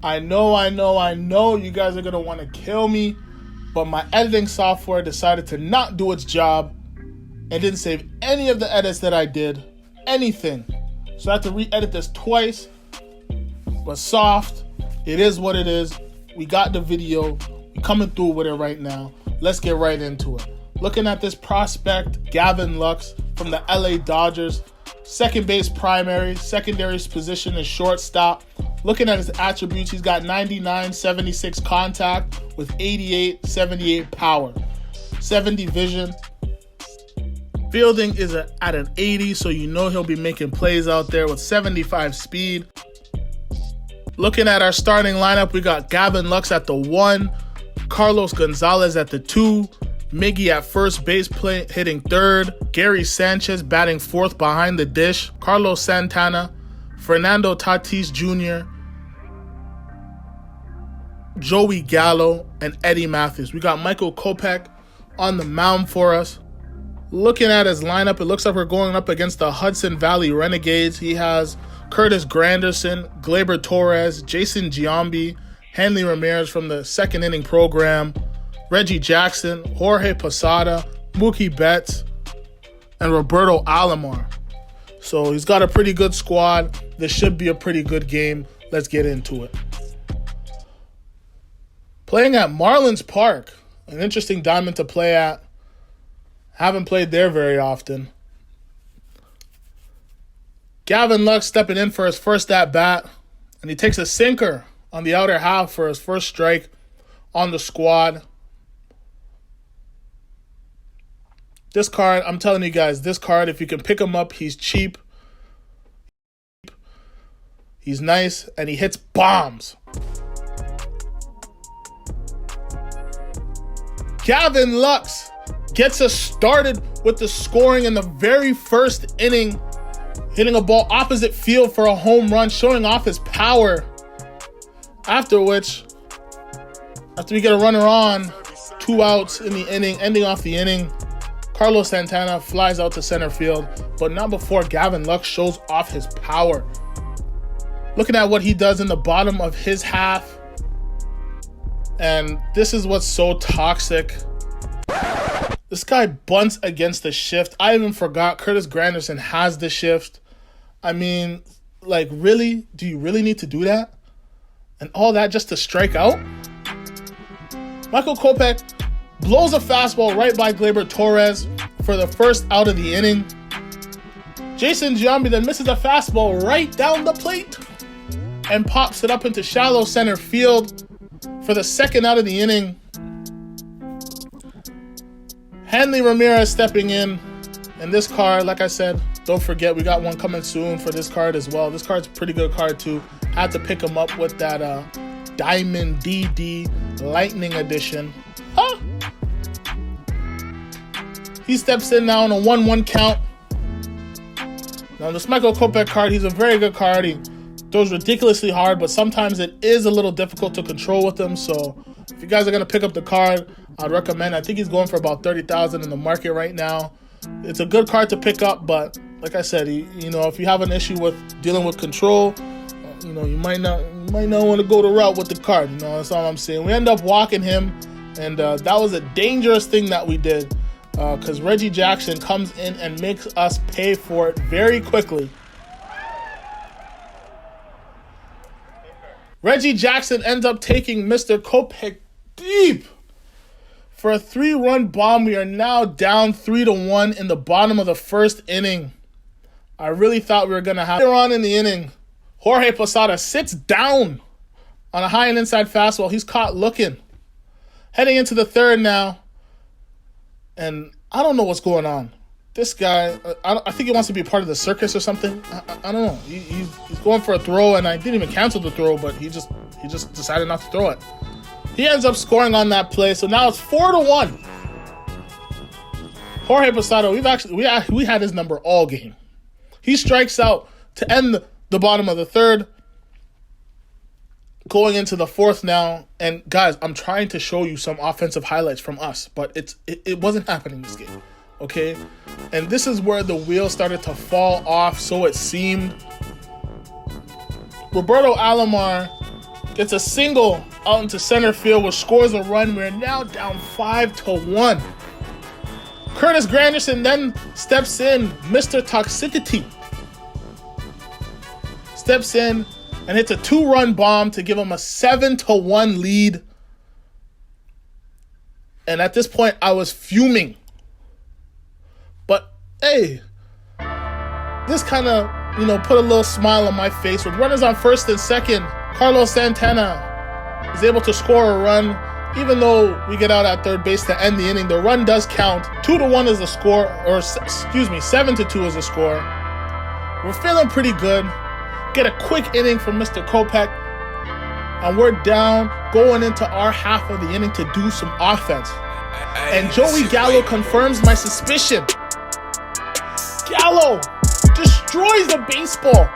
I know you guys are going to want to kill me, but my editing software decided to not do its job and didn't save any of the edits that I did. Anything. So I have to re-edit this twice. But soft, it is what it is. We got the video. We're coming through with it right now. Let's get right into it. Looking at this prospect, Gavin Lux from the LA Dodgers. Second base primary, secondary position is shortstop. Looking at his attributes, he's got 99-76 contact with 88-78 power. 70 vision. Fielding is at an 80, so you know he'll be making plays out there with 75 speed. Looking at our starting lineup, we got Gavin Lux at the 1, Carlos Gonzalez at the 2, Miggy at first base hitting third, Gary Sanchez batting fourth behind the dish, Carlos Santana, Fernando Tatis Jr., Joey Gallo, and Eddie Matthews. We got Michael Kopech on the mound for us. Looking at his lineup, it looks like we're going up against the Hudson Valley Renegades. He has Curtis Granderson, Gleyber Torres, Jason Giambi, Hanley Ramirez from the second inning program, Reggie Jackson, Jorge Posada, Mookie Betts, and Roberto Alomar. So he's got a pretty good squad. This should be a pretty good game. Let's get into it. Playing at Marlins Park, an interesting diamond to play at. Haven't played there very often. Gavin Lux stepping in for his first at-bat, and he takes a sinker on the outer half for his first strike on the squad. This card, I'm telling you guys, this card, if you can pick him up, he's cheap. He's nice, and he hits bombs. Gavin Lux gets us started with the scoring in the very first inning, hitting a ball opposite field for a home run, showing off his power. After which, after we get a runner on, 2 outs in the inning, ending off the inning, Carlos Santana flies out to center field, but not before Gavin Lux shows off his power. Looking at what he does in the bottom of his half, and this is what's so toxic. This guy bunts against the shift. I even forgot Curtis Granderson has the shift. I mean, like, really? Do you really need to do that? And all that just to strike out? Michael Kopech blows a fastball right by Gleyber Torres for the first out of the inning. Jason Giambi then misses a fastball right down the plate and pops it up into shallow center field for the second out of the inning. Hanley Ramirez stepping in. And this card, like I said, don't forget, we got one coming soon for this card as well. This card's a pretty good card too. Had to pick him up with that Diamond DD Lightning Edition. Huh? He steps in now on a 1-1 count. Now this Michael Kopech card, he's a very good card. He throws ridiculously hard, but sometimes it is a little difficult to control with him. So if you guys are going to pick up the card, I'd recommend. I think he's going for about $30,000 in the market right now. It's a good card to pick up, but like I said, if you have an issue with dealing with control, you might not want to go the route with the card. That's all I'm saying. We end up walking him, and that was a dangerous thing that we did, because Reggie Jackson comes in and makes us pay for it very quickly. Reggie Jackson ends up taking Mr. Kopech deep for a 3-run bomb. We are now down 3-1 in the bottom of the first inning. I really thought we were going to have later on in the inning. Jorge Posada sits down on a high and inside fastball. He's caught looking. Heading into the third now. And I don't know what's going on. This guy, I think he wants to be part of the circus or something. I don't know. He's going for a throw, and I didn't even cancel the throw, but he just decided not to throw it. He ends up scoring on that play, so now it's 4-1. Jorge Posada, we had his number all game. He strikes out to end the bottom of the third. Going into the fourth now, and guys, I'm trying to show you some offensive highlights from us, but it wasn't happening this game, okay? And this is where the wheels started to fall off, so it seemed. Roberto Alomar gets a single out into center field, which scores a run. We're now down 5-1. Curtis Granderson then steps in. Mr. Toxicity steps in and hits a 2-run bomb to give him a 7-1 lead. And at this point, I was fuming. But hey, this kind of, put a little smile on my face. With runners on first and second, Carlos Santana is able to score a run. Even though we get out at third base to end the inning, the run does count. 2-1 is the score, 7-2 is the score. We're feeling pretty good. Get a quick inning from Mr. Kopech, and we're down going into our half of the inning to do some offense. And Joey Gallo confirms my suspicion. Gallo destroys a baseball,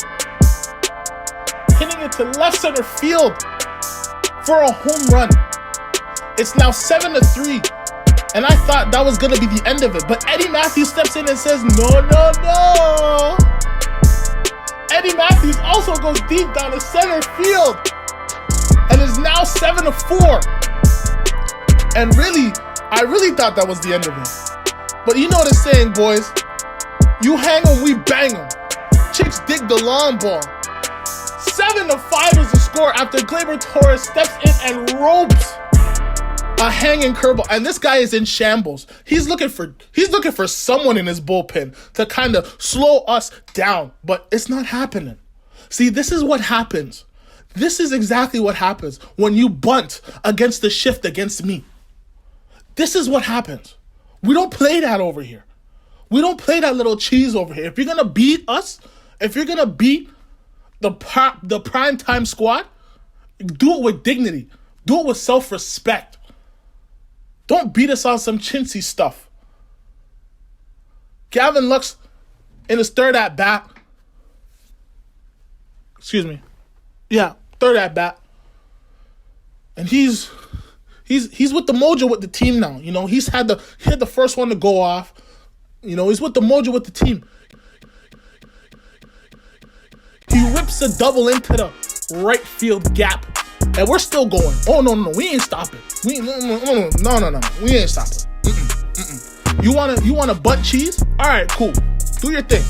hitting it to left center field for a home run. It's now 7-3, and I thought that was going to be the end of it. But Eddie Matthews steps in and says, no. Eddie Matthews also goes deep down to center field and is now 7-4. And really, I really thought that was the end of it. But you know the saying, boys. You hang 'em, we bang 'em. Chicks dig the long ball. 7-5 is the score after Gleyber Torres steps in and ropes a hanging curveball, and this guy is in shambles. He's looking for someone in his bullpen to kind of slow us down, but it's not happening. See, this is what happens. This is exactly what happens when you bunt against the shift against me. This is what happens. We don't play that over here. We don't play that little cheese over here. If you're gonna beat us, if you're gonna beat the primetime squad, do it with dignity. Do it with self-respect. Don't beat us on some chintzy stuff. Gavin Lux in his third at bat. Third at bat. And he's with the mojo with the team now. He had the first one to go off. He's with the mojo with the team. He rips a double into the right field gap. And we're still going. Oh, no, we ain't stopping. No. We ain't stopping. You want a butt cheese? All right, cool. Do your thing.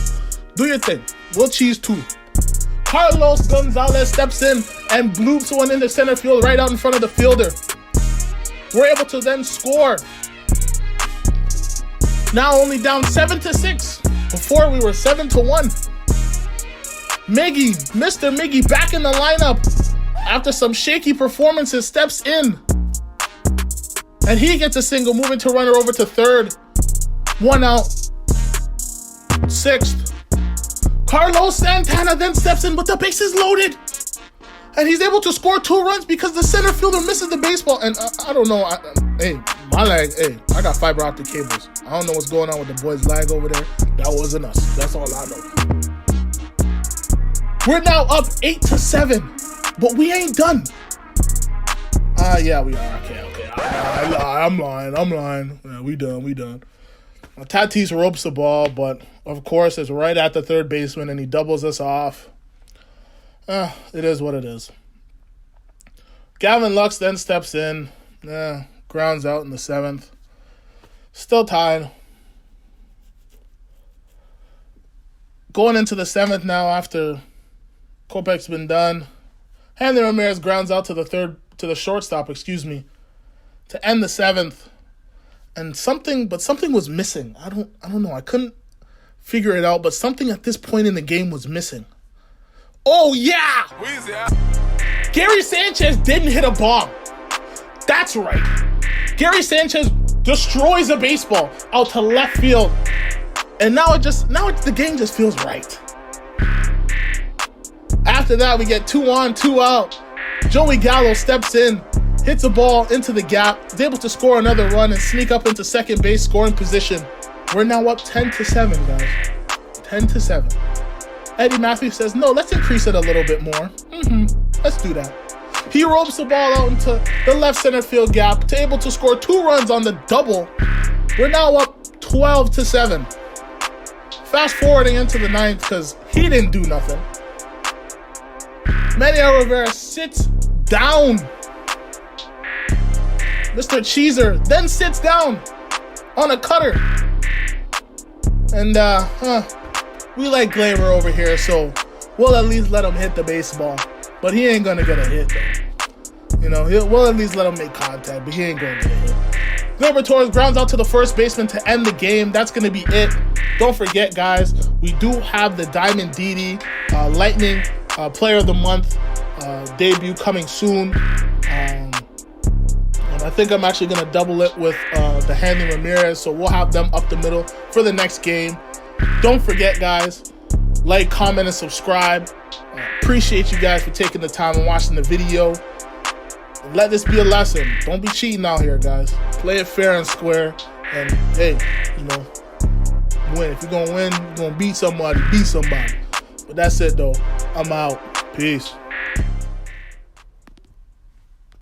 We'll cheese too. Carlos Gonzalez steps in and bloops one into center field right out in front of the fielder. We're able to then score. Now only down 7-6. Before we were 7-1. Mr. Miggy back in the lineup. After some shaky performances, steps in. And he gets a single, moving to runner over to third. 1 out. 6th. Carlos Santana then steps in, but the base is loaded. And he's able to score 2 runs because the center fielder misses the baseball. And I don't know. My leg, I got fiber optic cables. I don't know what's going on with the boys' lag over there. That wasn't us. That's all I know. We're now up 8-7. But we ain't done. Yeah, we are. Okay. I'm lying. Yeah, we done. Tatis ropes the ball, but of course it's right at the third baseman and he doubles us off. It is what it is. Gavin Lux then steps in. Grounds out in the 7th. Still tied. Going into the 7th now after Kopech's been done. Hanley Ramirez grounds out to the shortstop, to end the 7th. And something was missing. I don't know. I couldn't figure it out, but something at this point in the game was missing. Oh yeah! Gary Sanchez didn't hit a bomb. That's right. Gary Sanchez destroys a baseball out to left field. And now the game just feels right. After that, we get 2 on, 2 out. Joey Gallo steps in, hits a ball into the gap, is able to score another run and sneak up into second base scoring position. We're now up 10-7, guys. 10-7. Eddie Matthews says, no, let's increase it a little bit more. Let's do that. He ropes the ball out into the left center field gap, able to score 2 runs on the double. We're now up 12-7. Fast forwarding into the 9th because he didn't do nothing. Manny Rivera sits down. Mr. Cheeser then sits down on a cutter. And we like Glaber over here, so we'll at least let him hit the baseball. But he ain't gonna get a hit though. You know, we'll at least let him make contact, but he ain't gonna get a hit. Glaber Torres grounds out to the first baseman to end the game. That's gonna be it. Don't forget, guys, we do have the Diamond DD Lightning Player of the Month debut coming soon. And I think I'm actually gonna double it with the Hanley Ramirez, so we'll have them up the middle for the next game. Don't forget, guys, like, comment, and subscribe. Appreciate you guys for taking the time and watching the video. Let this be a lesson. Don't be cheating out here, guys. Play it fair and square. And hey, you know, win. If you're gonna win, you're gonna beat somebody. But that's it though. I'm out. Peace.